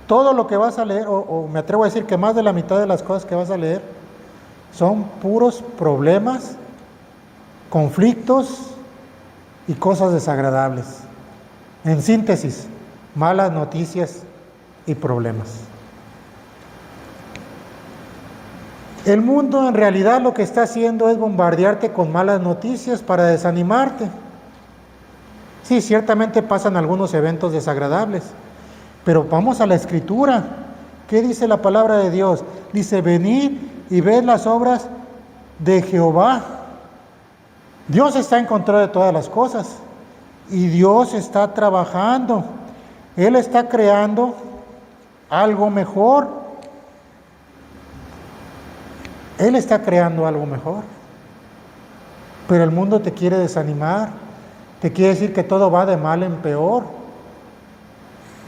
todo lo que vas a leer, o me atrevo a decir que más de la mitad de las cosas que vas a leer, son puros problemas, conflictos y cosas desagradables. En síntesis, malas noticias y problemas. El mundo en realidad lo que está haciendo es bombardearte con malas noticias para desanimarte. Sí, ciertamente pasan algunos eventos desagradables, pero vamos a la Escritura. ¿Qué dice la palabra de Dios? Dice: venid y ved las obras de Jehová. Dios está en control de todas las cosas y Dios está trabajando. Él está creando algo mejor. Él está creando algo mejor. Pero el mundo te quiere desanimar, te quiere decir que todo va de mal en peor.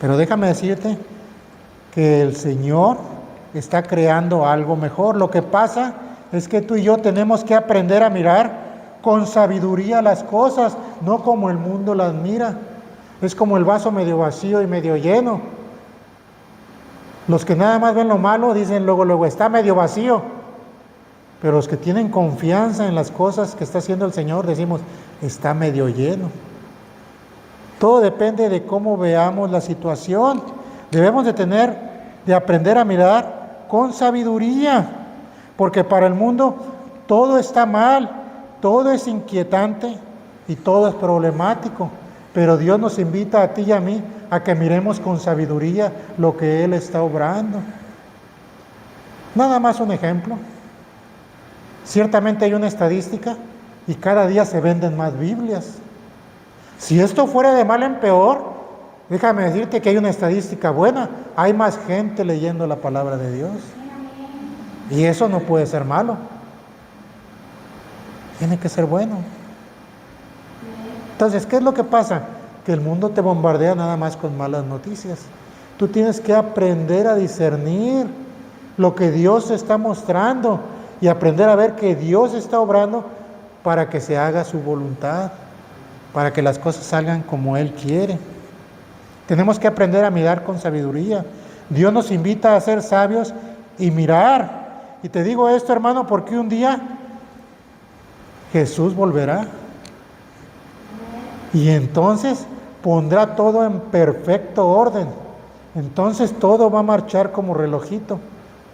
Pero déjame decirte que el Señor está creando algo mejor. Lo que pasa es que tú y yo tenemos que aprender a mirar con sabiduría las cosas, no como el mundo las mira. Es como el vaso medio vacío y medio lleno. Los que nada más ven lo malo dicen luego, está medio vacío. Pero los que tienen confianza en las cosas que está haciendo el Señor, decimos, está medio lleno. Todo depende de cómo veamos la situación. Debemos de aprender a mirar con sabiduría, porque para el mundo todo está mal, todo es inquietante y todo es problemático, pero Dios nos invita a ti y a mí a que miremos con sabiduría lo que Él está obrando. Nada más un ejemplo. Ciertamente hay una estadística y cada día se venden más Biblias. Si esto fuera de mal en peor, déjame decirte que hay una estadística buena. Hay más gente leyendo la palabra de Dios. Y eso no puede ser malo. Tiene que ser bueno. Entonces, ¿qué es lo que pasa? Que el mundo te bombardea nada más con malas noticias. Tú tienes que aprender a discernir lo que Dios está mostrando y aprender a ver que Dios está obrando para que se haga su voluntad, para que las cosas salgan como Él quiere. Tenemos que aprender a mirar con sabiduría. Dios nos invita a ser sabios y mirar. Y te digo esto, hermano, porque un día Jesús volverá. Y entonces pondrá todo en perfecto orden. Entonces todo va a marchar como relojito,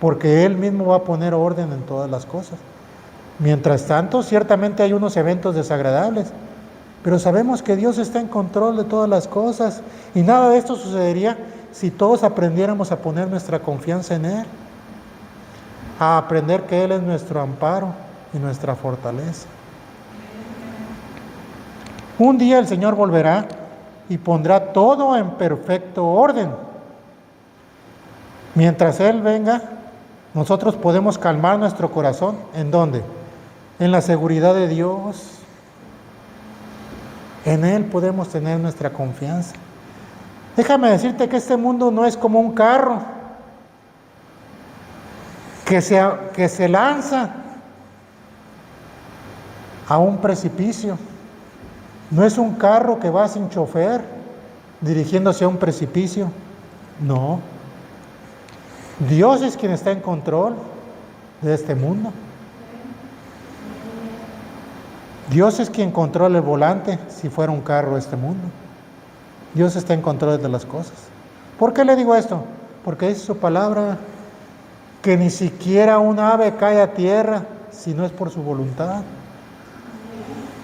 porque Él mismo va a poner orden en todas las cosas. Mientras tanto, ciertamente hay unos eventos desagradables, pero sabemos que Dios está en control de todas las cosas, y nada de esto sucedería si todos aprendiéramos a poner nuestra confianza en Él, a aprender que Él es nuestro amparo y nuestra fortaleza. Un día el Señor volverá y pondrá todo en perfecto orden. Mientras Él venga, nosotros podemos calmar nuestro corazón. ¿En dónde? En la seguridad de Dios. En Él podemos tener nuestra confianza. Déjame decirte que este mundo no es como un carro que se lanza a un precipicio. No es un carro que va sin chofer dirigiéndose a un precipicio. No. Dios es quien está en control de este mundo. Dios es quien controla el volante si fuera un carro este mundo. Dios está en control de las cosas. ¿Por qué le digo esto? Porque dice su palabra que ni siquiera un ave cae a tierra si no es por su voluntad.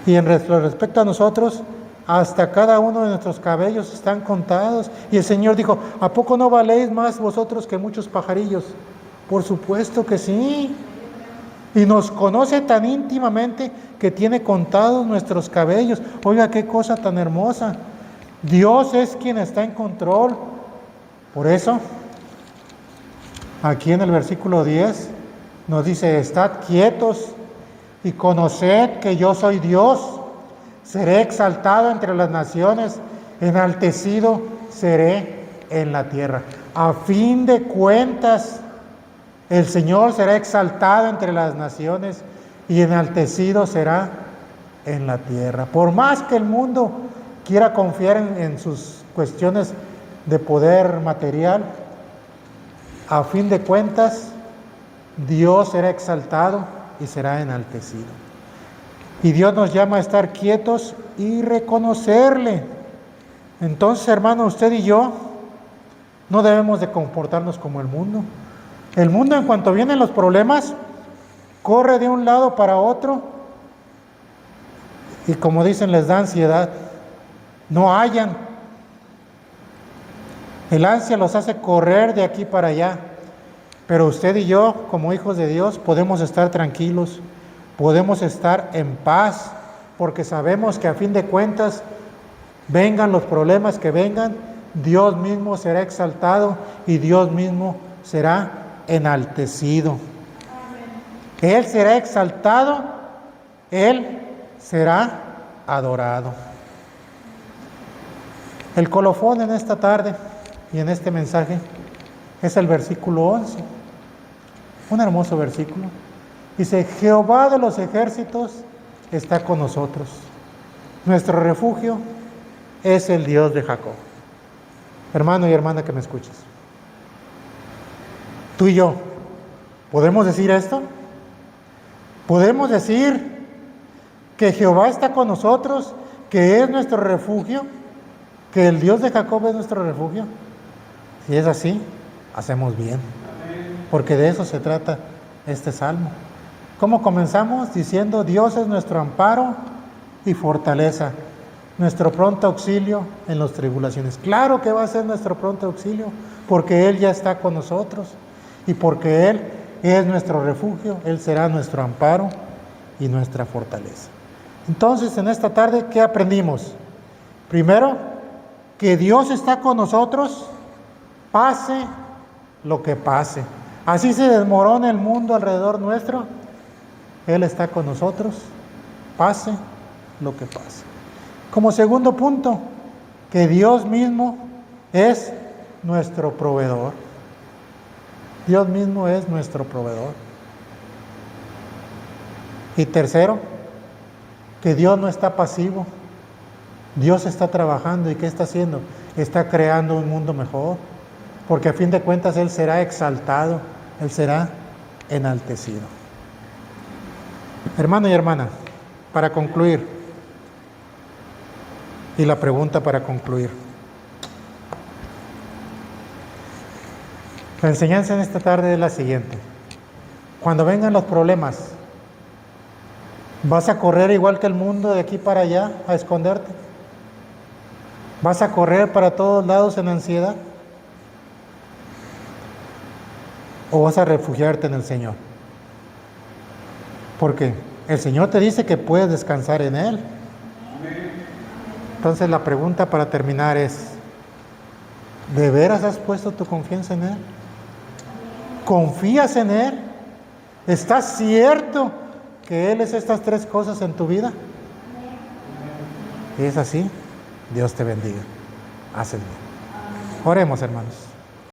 Y en respecto a nosotros, hasta cada uno de nuestros cabellos están contados. Y el Señor dijo, ¿a poco no valéis más vosotros que muchos pajarillos? Por supuesto que sí. Y nos conoce tan íntimamente que tiene contados nuestros cabellos. Oiga, qué cosa tan hermosa. Dios es quien está en control. Por eso, aquí en el versículo 10 nos dice, estad quietos y conoced que yo soy Dios. Seré exaltado entre las naciones, enaltecido seré en la tierra. A fin de cuentas, el Señor será exaltado entre las naciones y enaltecido será en la tierra. Por más que el mundo quiera confiar en sus cuestiones de poder material, a fin de cuentas, Dios será exaltado y será enaltecido. Y Dios nos llama a estar quietos y reconocerle. Entonces, hermano, usted y yo no debemos de comportarnos como el mundo. El mundo, en cuanto vienen los problemas, corre de un lado para otro y, como dicen, les da ansiedad. No hallan. El ansia los hace correr de aquí para allá. Pero usted y yo, como hijos de Dios, podemos estar tranquilos, podemos estar en paz, porque sabemos que a fin de cuentas, vengan los problemas que vengan, Dios mismo será exaltado y Dios mismo será enaltecido. Él será exaltado, Él será adorado. El colofón en esta tarde y en este mensaje es el versículo 11. Un hermoso versículo. Dice, Jehová de los ejércitos está con nosotros. Nuestro refugio es el Dios de Jacob. Hermano y hermana que me escuches. Tú y yo, ¿podemos decir esto? ¿Podemos decir que Jehová está con nosotros, que es nuestro refugio, que el Dios de Jacob es nuestro refugio? Si es así, hacemos bien. porque de eso se trata este salmo. ¿Cómo comenzamos? Diciendo: Dios es nuestro amparo y fortaleza, nuestro pronto auxilio en las tribulaciones. Claro que va a ser nuestro pronto auxilio, porque Él ya está con nosotros, y porque Él es nuestro refugio, Él será nuestro amparo y nuestra fortaleza. Entonces, en esta tarde, ¿qué aprendimos? Primero, que Dios está con nosotros, pase lo que pase. Así se desmorona el mundo alrededor nuestro, Él está con nosotros, pase lo que pase. Como segundo punto, que Dios mismo es nuestro proveedor. Dios mismo es nuestro proveedor. Y tercero, que Dios no está pasivo. Dios está trabajando. ¿Y qué está haciendo? Está creando un mundo mejor. Porque a fin de cuentas Él será exaltado, Él será enaltecido. Hermano y hermana, para concluir, y la pregunta para concluir. La enseñanza en esta tarde es la siguiente: cuando vengan los problemas, ¿vas a correr igual que el mundo de aquí para allá a esconderte? ¿Vas a correr para todos lados en ansiedad? ¿O vas a refugiarte en el Señor? Porque el Señor te dice que puedes descansar en Él. Entonces la pregunta para terminar es: ¿de veras has puesto tu confianza en Él? ¿Confías en Él? ¿Estás cierto que Él es estas tres cosas en tu vida? Si es así, Dios te bendiga. Haz el bien. Oremos, hermanos.